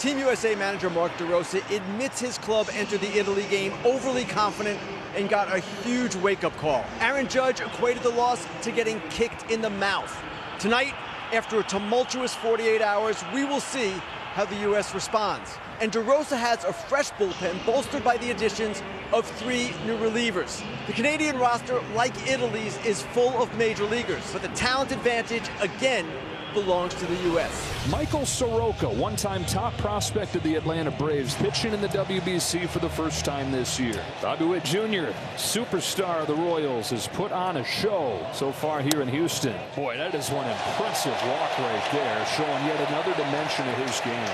Team USA manager Mark DeRosa admits his club entered the Italy game overly confident and got a huge wake-up call. Aaron Judge equated the loss to getting kicked in the mouth. Tonight, after a tumultuous 48 hours, we will see how the U.S. responds. And DeRosa has a fresh bullpen bolstered by the additions of 3 new relievers. The Canadian roster, like Italy's, is full of major leaguers, but the talent advantage, again, belongs to the U.S. Michael Soroka, one-time top prospect of the Atlanta Braves, pitching in the WBC for the first time this year. Bobby Witt Jr., superstar of the Royals, has put on a show so far here in Houston. Boy, that is one impressive walk right there, showing yet another dimension of his game.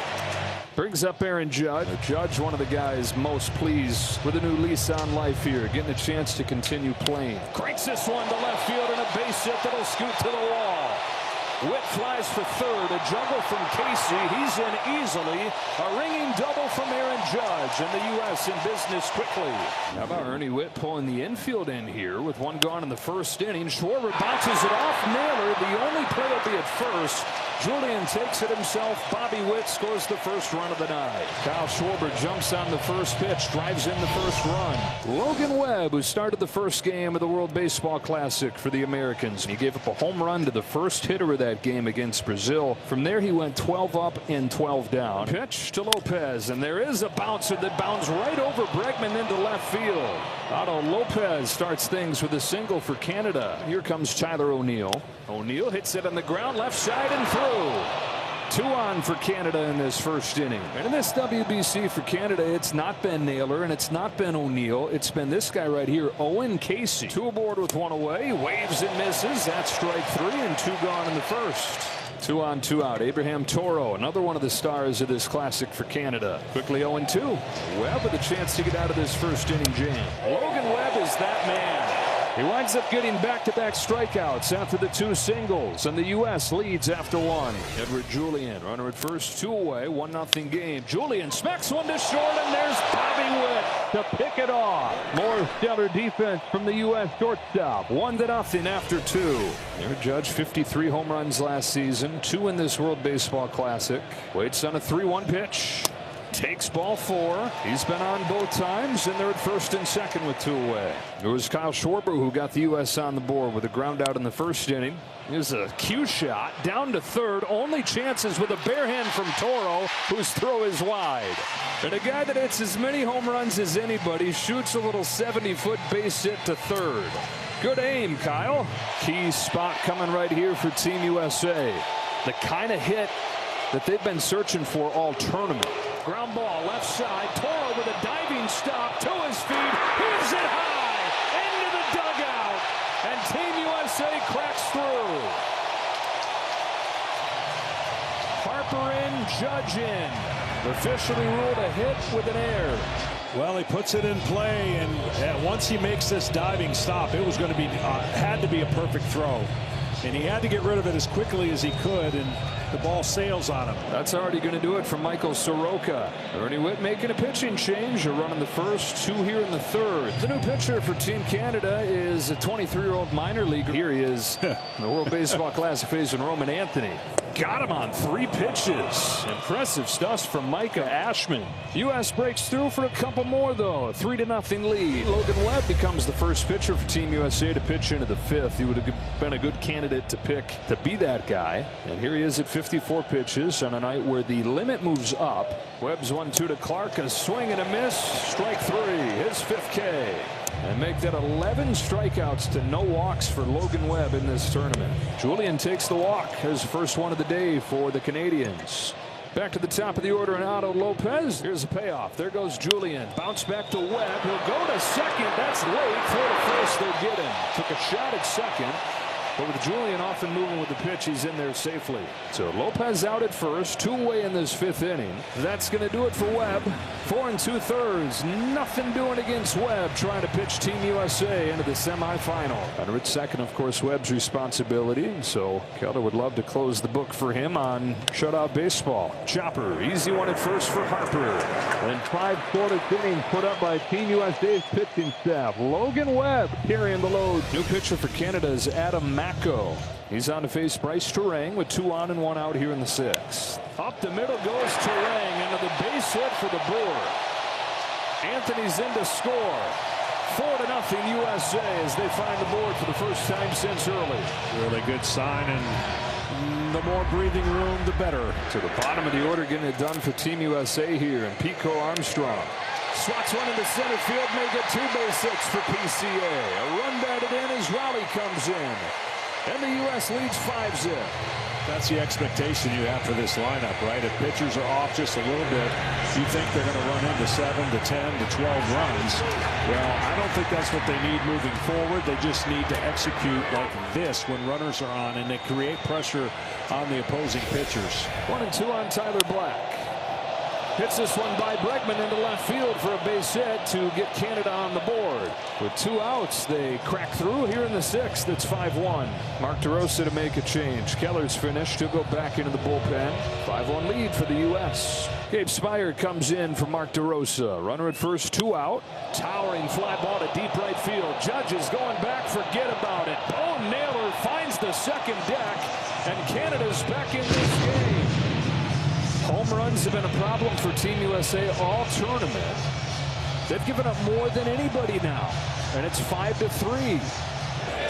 Brings up Aaron Judge. Judge, one of the guys most pleased with a new lease on life here, getting a chance to continue playing. Cranks this one to left field and a base hit that'll scoot to the wall. Witt flies for third, a juggle from Casey. He's in easily. A ringing double from Aaron Judge, and the U.S. in business quickly. How about Ernie Witt pulling the infield in here with one gone in the first inning? Schwarber bounces it off Naylor. The only play will be at first. Julian takes it himself. Bobby Witt scores the first run of the night. Kyle Schwarber jumps on the first pitch, drives in the first run. Logan Webb, who started the first game of the World Baseball Classic for the Americans, he gave up a home run to the first hitter of that game against Brazil. From there, he went 12 up and 12 down. Pitch to Lopez, and there is a bouncer that bounds right over Bregman into left field. Otto Lopez starts things with a single for Canada. Here comes Tyler O'Neill. O'Neill hits it on the ground, left side and through. 2 on for Canada in this first inning. And in this WBC for Canada, it's not been Naylor and it's not been O'Neill. It's been this guy right here, Owen Casey. 2 aboard with 1 away. Waves and misses. That's strike 3 and 2 gone in the first. 2 on, 2 out. Abraham Toro, another one of the stars of this classic for Canada. Quickly 0-2. Webb with a chance to get out of this first inning jam. Logan Webb is that man. He winds up getting back-to-back strikeouts after the 2 singles, and the U.S. leads after 1. Edward Julian, runner at first, 2 away, 1-0 game. Julian smacks one to short, and there's Bobby Witt to pick it off. More stellar defense from the U.S. shortstop. 1-0 after 2. Aaron Judge, 53 home runs last season, 2 in this World Baseball Classic. Waits on a 3-1 pitch. Takes ball 4. He's been on both times, and they're at first and second with 2 away. It was Kyle Schwarber who got the U.S. on the board with a ground out in the first inning. Here's a cue shot down to third. Only chances with a bare hand from Toro, whose throw is wide. And a guy that hits as many home runs as anybody shoots a little 70-foot base hit to third. Good aim, Kyle. Key spot coming right here for Team USA. The kind of hit that they've been searching for all tournament. Ground ball left side. Toro with a diving stop to his feet. Heaves it high into the dugout. And Team USA cracks through. Harper in, Judge in. Officially ruled a hit with an error. Well, he puts it in play, and once he makes this diving stop, it was going to be had to be a perfect throw. And he had to get rid of it as quickly as he could, and the ball sails on him. That's already going to do it for Michael Soroka. Ernie Witt making a pitching change. A run in the first, 2 here in the third. The new pitcher for Team Canada is a 23-year-old minor leaguer. Here he is, the World Baseball Classic facing Roman Anthony. Got him on 3 pitches. Impressive stuff from Micah Ashman. U.S. breaks through for a couple more, though. A 3-0 lead. Logan Webb becomes the first pitcher for Team USA to pitch into the 5th. He would have been a good candidate to pick to be that guy. And here he is at 54 pitches on a night where the limit moves up. Webb's 1-2 to Clark. A swing and a miss. Strike 3. His 5th K. And make that 11 strikeouts to no walks for Logan Webb in this tournament. Julian takes the walk. His first one of the day for the Canadians. Back to the top of the order, and Otto Lopez. Here's a payoff. There goes Julian. Bounce back to Webb. He'll go to second. That's late. Throw to first. They'll get him. Took a shot at second. But with Julian often moving with the pitch, he's in there safely. So Lopez out at first, 2 away in this 5th inning. That's going to do it for Webb. 4 2/3. Nothing doing against Webb, trying to pitch Team USA into the semifinal. Under its second, of course, Webb's responsibility. So Kelder would love to close the book for him on shutout baseball. Chopper, easy one at first for Harper. And 5 shortest innings put up by Team USA's pitching staff. Logan Webb carrying the load. New pitcher for Canada is Adam Mack. Flacco. He's on to face Bryce Terang with 2 on and 1 out here in the 6th. Up the middle goes Terang into the base hit for the board. Anthony's in to score. 4-0 USA as they find the board for the first time since early. Really good sign, and the more breathing room, the better. To the bottom of the order, getting it done for Team USA here, and Pico Armstrong swats one into center field, make it 2 base hits for PCA. A run batted in as Raleigh comes in, and the U.S. leads 5-0. That's the expectation you have for this lineup, right? If pitchers are off just a little bit, you think they're going to run into 7 to 10 to 12 runs. Well, I don't think that's what they need moving forward. They just need to execute like this when runners are on, and they create pressure on the opposing pitchers. 1-2 on Tyler Black. Hits this one by Bregman into left field for a base hit to get Canada on the board. With 2 outs, they crack through here in the 6th. It's 5-1. Mark DeRosa to make a change. Keller's finished. He'll go back into the bullpen. 5-1 lead for the U.S. Gabe Spire comes in for Mark DeRosa. Runner at first, 2 out. Towering fly ball to deep right field. Judge is going back. Forget about it. Bo Naylor finds the second deck, and Canada's back in this game. Home runs have been a problem for Team USA all tournament. They've given up more than anybody now, and it's 5-3.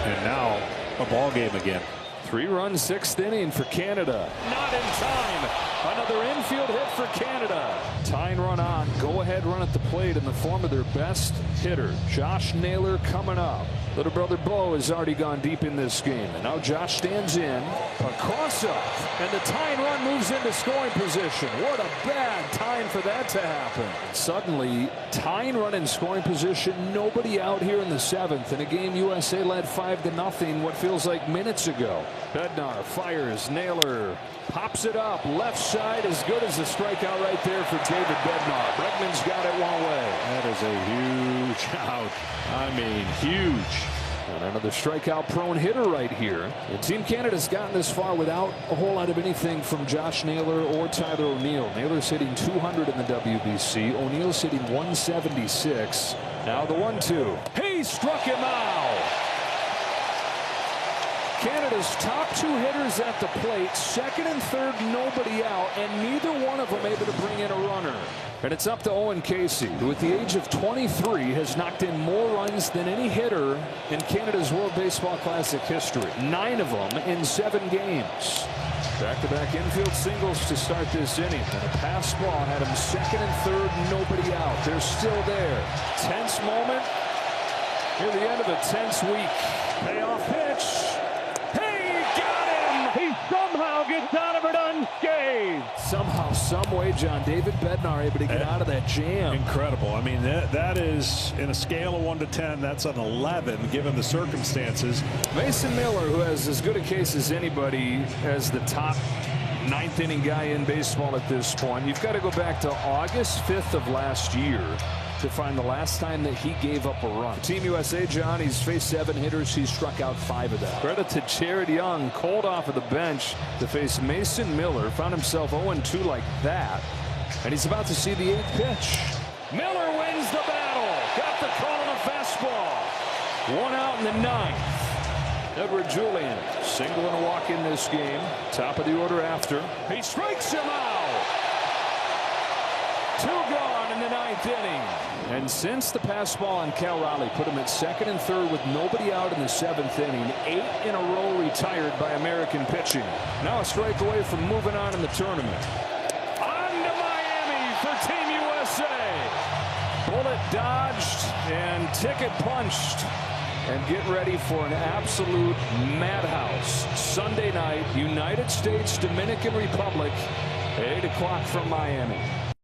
And now a ball game again. 3-run 6th inning for Canada. Not in time. Another infield hit for Canada. Tying run on. Go ahead run at the plate in the form of their best hitter, Josh Naylor, coming up. Little brother Bo has already gone deep in this game, and now Josh stands in. A cross-up, and the tying run moves into scoring position. What a bad time for that to happen. Suddenly, tying run in scoring position, nobody out here in the 7th, in a game USA led 5-0 what feels like minutes ago. Bednar fires. Naylor pops it up. Left side, as good as a strikeout right there for David Bednar. Bregman's got it one way. That is a huge out. I mean, huge. And another strikeout-prone hitter right here. And Team Canada's gotten this far without a whole lot of anything from Josh Naylor or Tyler O'Neill. Naylor's hitting 200 in the WBC. O'Neill's hitting 176. Now the 1-2. He struck him out. Canada's top 2 hitters at the plate, 2nd and 3rd, nobody out, and neither one of them able to bring in a runner. And it's up to Owen Casey, who at the age of 23 has knocked in more runs than any hitter in Canada's World Baseball Classic history. 9 of them in 7 games. Back-to-back infield singles to start this inning, and a pass ball had him 2nd and 3rd, nobody out. They're still there. Tense moment near the end of a tense week. Payoff pitch. Somehow gets out of it unscathed. Somehow, some way, John, David Bednar able to get out of that jam. Incredible. I mean, that is, in a scale of 1 to 10, that's an 11 given the circumstances. Mason Miller, who has as good a case as anybody as the top 9th inning guy in baseball at this point. You've got to go back to August 5th of last year to find the last time that he gave up a run. Team USA, John, he's faced 7 hitters. He's struck out 5 of them. Credit to Jared Young, cold off of the bench to face Mason Miller. Found himself 0-2 like that. And he's about to see the 8th pitch. Miller wins the battle. Got the call on a fastball. 1 out in the 9th. Edward Julian, single and a walk in this game. Top of the order after. He strikes him out. 2 gone in the 9th inning. And since the pass ball on Cal Raleigh put him at 2nd and 3rd with nobody out in the 7th inning, 8 in a row retired by American pitching. Now a strike away from moving on in the tournament. On to Miami for Team USA. Bullet dodged and ticket punched. And get ready for an absolute madhouse. Sunday night, United States, Dominican Republic, 8 o'clock from Miami.